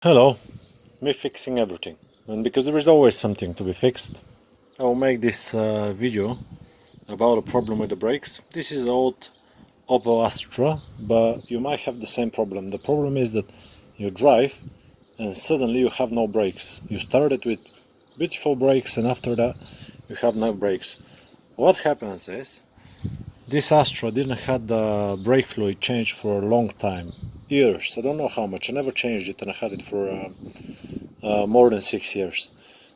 Hello, me fixing everything. And because there is always something to be fixed, I will make this video about a problem with the brakes. This is old Opel Astra, but you might have the same problem. The problem is that you drive and suddenly you have no brakes. You started with beautiful brakes and after that you have no brakes. What happens is this Astra didn't have the brake fluid changed for a long time. Years. I don't know how much. I never changed it and I had it for more than 6 years.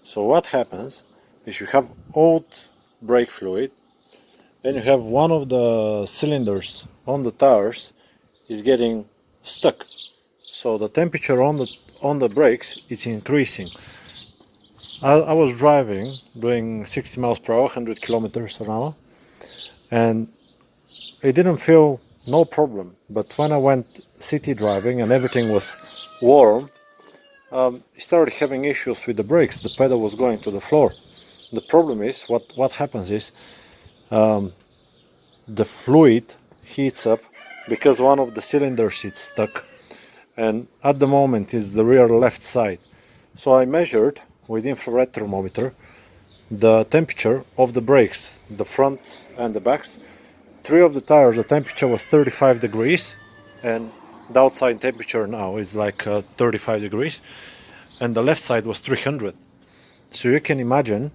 So what happens is you have old brake fluid and you have one of the cylinders on the tires is getting stuck. So the temperature on the brakes is increasing. I was driving doing 60 miles per hour, 100 kilometers an hour, and it didn't feel no problem. But when I went city driving and everything was warm, I started having issues with the brakes. The pedal was going to the floor. The problem is what happens is the fluid heats up because one of the cylinders is stuck, and at the moment is the rear left side. So I measured with infrared thermometer the temperature of the brakes, the front and the backs. Three of the tires, the temperature was 35 degrees, and the outside temperature now is like 35 degrees, and the left side was 300. So you can imagine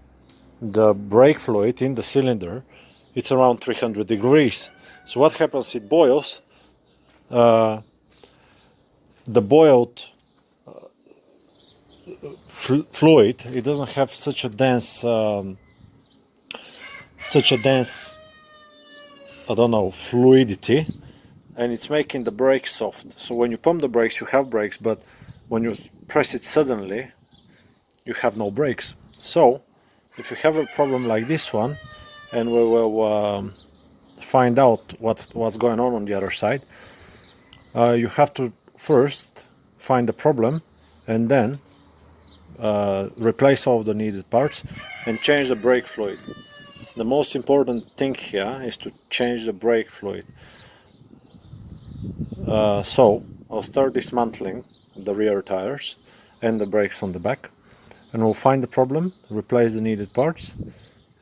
the brake fluid in the cylinder, it's around 300 degrees. So what happens, it boils. The boiled fluid, it doesn't have such a dense I don't know, fluidity, and it's making the brakes soft. So when you pump the brakes, you have brakes, but when you press it suddenly, you have no brakes. So if you have a problem like this one, and we will find out what's going on the other side, you have to first find the problem and then replace all the needed parts and change the brake fluid. The most important thing here is to change the brake fluid. So I'll start dismantling the rear tires and the brakes on the back, and we'll find the problem, replace the needed parts,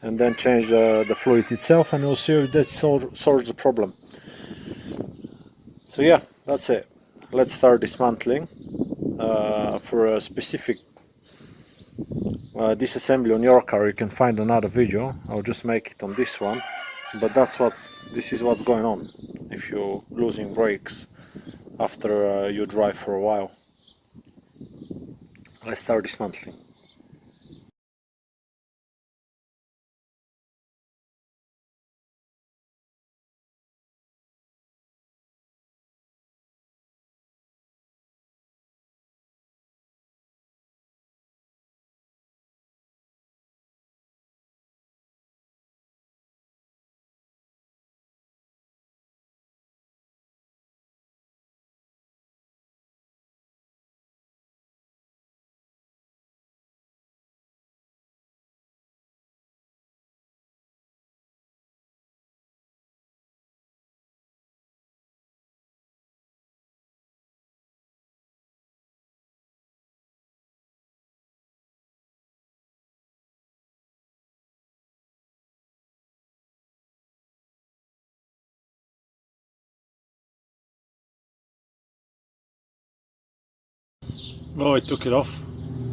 and then change the fluid itself, and we'll see if that solves the problem. So yeah, that's it. Let's start dismantling. For a specific disassembly on your car, you can find another video. I'll just make it on this one, but this is what's going on if you're losing brakes after you drive for a while. Let's start dismantling. Oh, I took it off.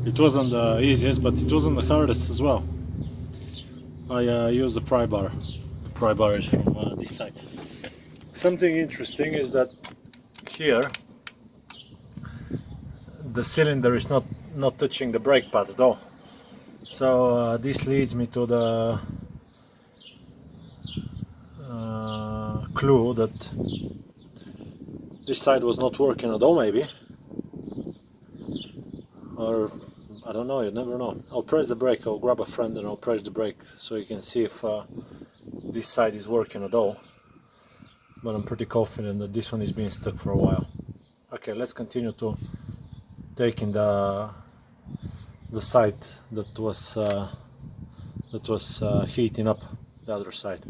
It wasn't the easiest, but it wasn't the hardest as well. I used the pry bar. The pry bar is from this side. Something interesting is that here the cylinder is not touching the brake pad at all. So this leads me to the clue that this side was not working at all, maybe. Or I don't know, you never know. I'll press the brake, I'll grab a friend and I'll press the brake so you can see if this side is working at all. But I'm pretty confident that this one is being stuck for a while. Okay, let's continue to taking the side that was heating up the other side.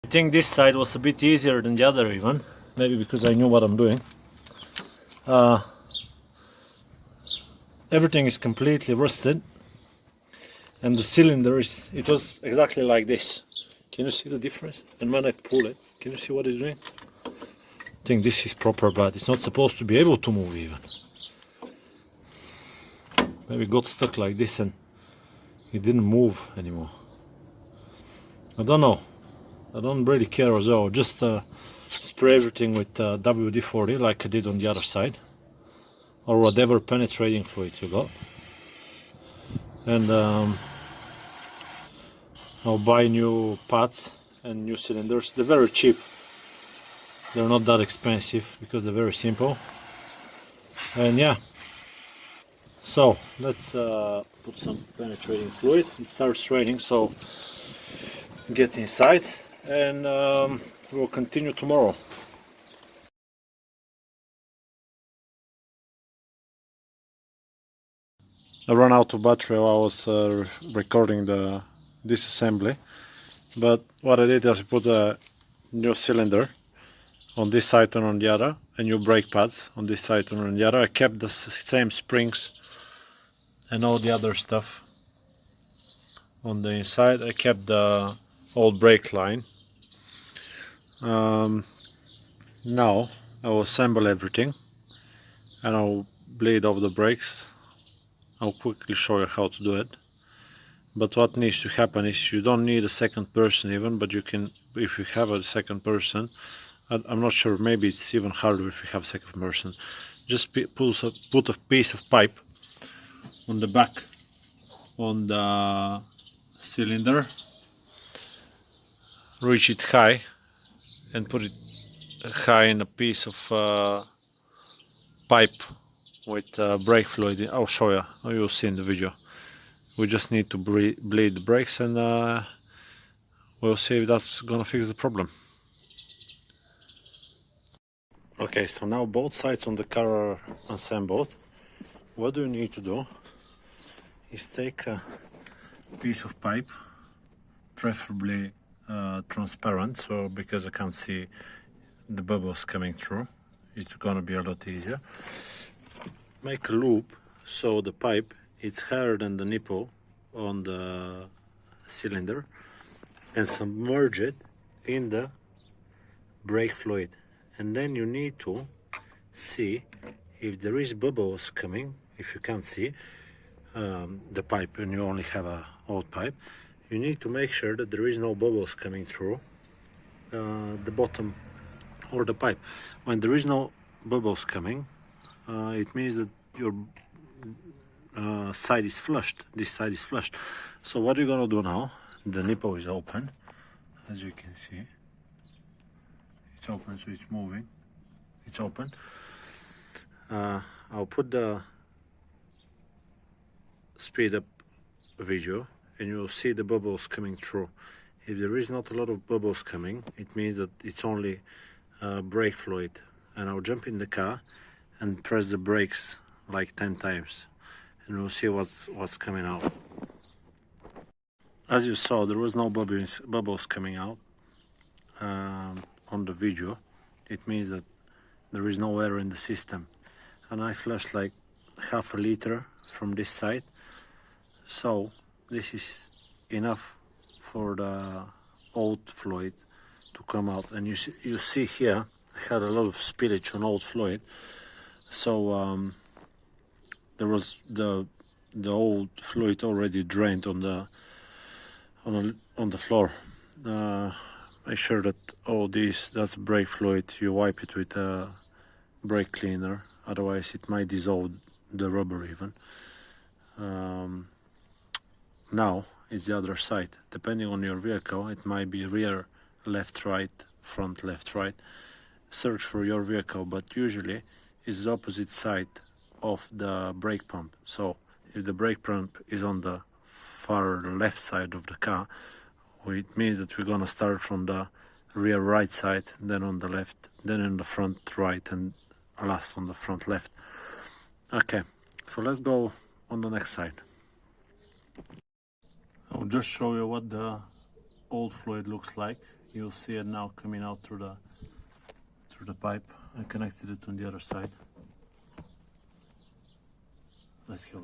I think this side was a bit easier than the other even, maybe because I knew what I'm doing. Everything is completely rusted, and the cylinder it was exactly like this. Can you see the difference? And when I pull it, can you see what it's doing? I think this is proper, but it's not supposed to be able to move even. Maybe it got stuck like this and it didn't move anymore. I don't know. I don't really care as well. Just spray everything with WD-40 like I did on the other side, or whatever penetrating fluid you got. And I'll buy new pads and new cylinders. They're very cheap. They're not that expensive because they're very simple. And yeah, so let's put some penetrating fluid. It starts raining, so get inside, and we'll continue tomorrow. I ran out of battery while I was recording the disassembly, but what I did is I put a new cylinder on this side and on the other, and new brake pads on this side and on the other. I kept the same springs and all the other stuff on the inside. I kept the old brake line. Now I will assemble everything and I'll bleed off the brakes. I'll quickly show you how to do it. But what needs to happen is you don't need a second person even, but you can, if you have a second person, I'm not sure, maybe it's even harder if you have a second person. Just put a piece of pipe on the back on the cylinder, reach it high and put it high in a piece of pipe with brake fluid. I'll show you, you'll see in the video. We just need to bleed the brakes, and we'll see if that's gonna fix the problem. Okay, so now both sides on the car are assembled. What you need to do is take a piece of pipe, preferably transparent, so because I can't see the bubbles coming through, it's gonna be a lot easier. Make a loop so the pipe is higher than the nipple on the cylinder, and submerge it in the brake fluid. And then you need to see if there is bubbles coming. If you can't see the pipe and you only have a old pipe, you need to make sure that there is no bubbles coming through the bottom or the pipe. When there is no bubbles coming, it means that your side is flushed. This side is flushed. So what you're gonna do now, the nipple is open, as you can see. It's open, so it's moving. It's open. I'll put the speed up video and you'll see the bubbles coming through. If there is not a lot of bubbles coming, it means that it's only brake fluid. And I'll jump in the car and press the brakes like 10 times, and we'll see what's coming out. As you saw, there was no bubbles coming out on the video. It means that there is no air in the system. And I flushed like half a liter from this side, so this is enough for the old fluid to come out. And you see here I had a lot of spillage on old fluid, so there was the old fluid already drained on the floor. Make sure that all that's brake fluid. You wipe it with a brake cleaner, otherwise it might dissolve the rubber even. Now it's the other side. Depending on your vehicle, it might be rear, left, right, front, left, right. Search for your vehicle, but usually it's the opposite side of the brake pump. So if the brake pump is on the far left side of the car, it means that we're gonna start from the rear right side, then on the left, then in the front right, and last on the front left. Okay, so let's go on the next side. I'll just show you what the old fluid looks like. You'll see it now coming out through the pipe. I connected it on the other side. Let's go.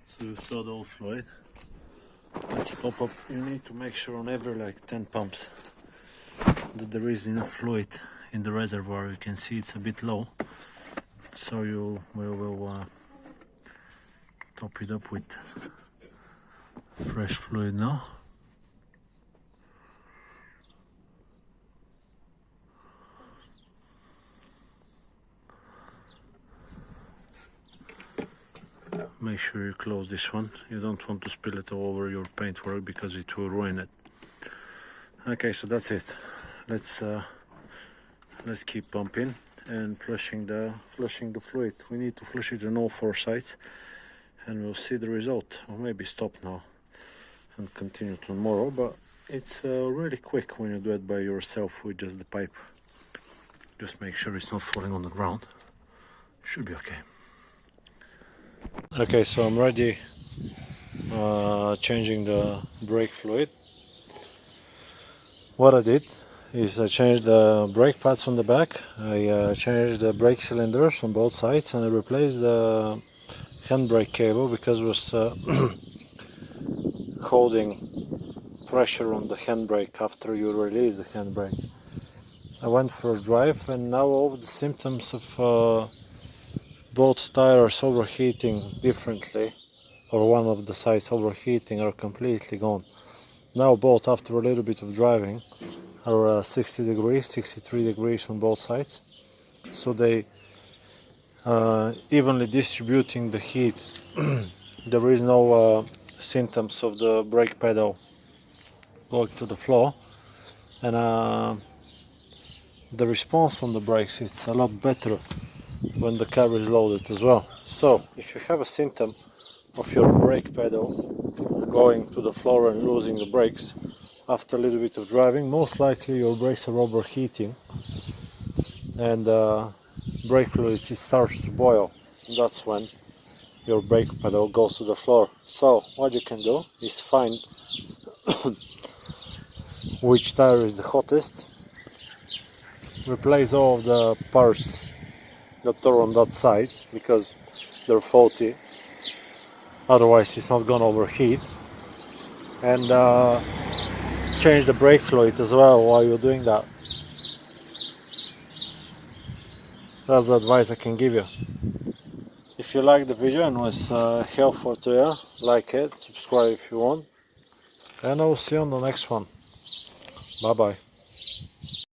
So you saw the old fluid. Let's top up. You need to make sure on every like 10 pumps that there is enough fluid in the reservoir. You can see it's a bit low, so you will top it up with fresh fluid now. Make sure you close this one. You don't want to spill it all over your paintwork because it will ruin it. Okay, so that's it. Let's keep pumping and flushing the fluid. We need to flush it on all 4 sides, and we'll see the result. Or maybe stop now and continue tomorrow. But it's really quick when you do it by yourself with just the pipe. Just make sure it's not falling on the ground. Should be okay. Okay, so I'm ready changing the brake fluid. What I did is I changed the brake pads on the back, I changed the brake cylinders on both sides, and I replaced the handbrake cable because it was holding pressure on the handbrake after you release the handbrake. I went for a drive, and now all the symptoms of both tires overheating differently, or one of the sides overheating, are completely gone. Now both, after a little bit of driving, are 60 degrees, 63 degrees on both sides. So they evenly distributing the heat. There is no symptoms of the brake pedal going to the floor, and the response on the brakes is a lot better when the car is loaded as well. So if you have a symptom of your brake pedal going to the floor and losing the brakes after a little bit of driving, most likely your brakes are overheating, and brake fluid starts to boil. That's when your brake pedal goes to the floor. So what you can do is find which tire is the hottest, replace all of the parts that are on that side because they're faulty, otherwise it's not gonna overheat, and change the brake fluid as well while you're doing that. That's the advice I can give you. If you like the video and was helpful to you, like it, subscribe if you want, and I will see you on the next one. Bye bye.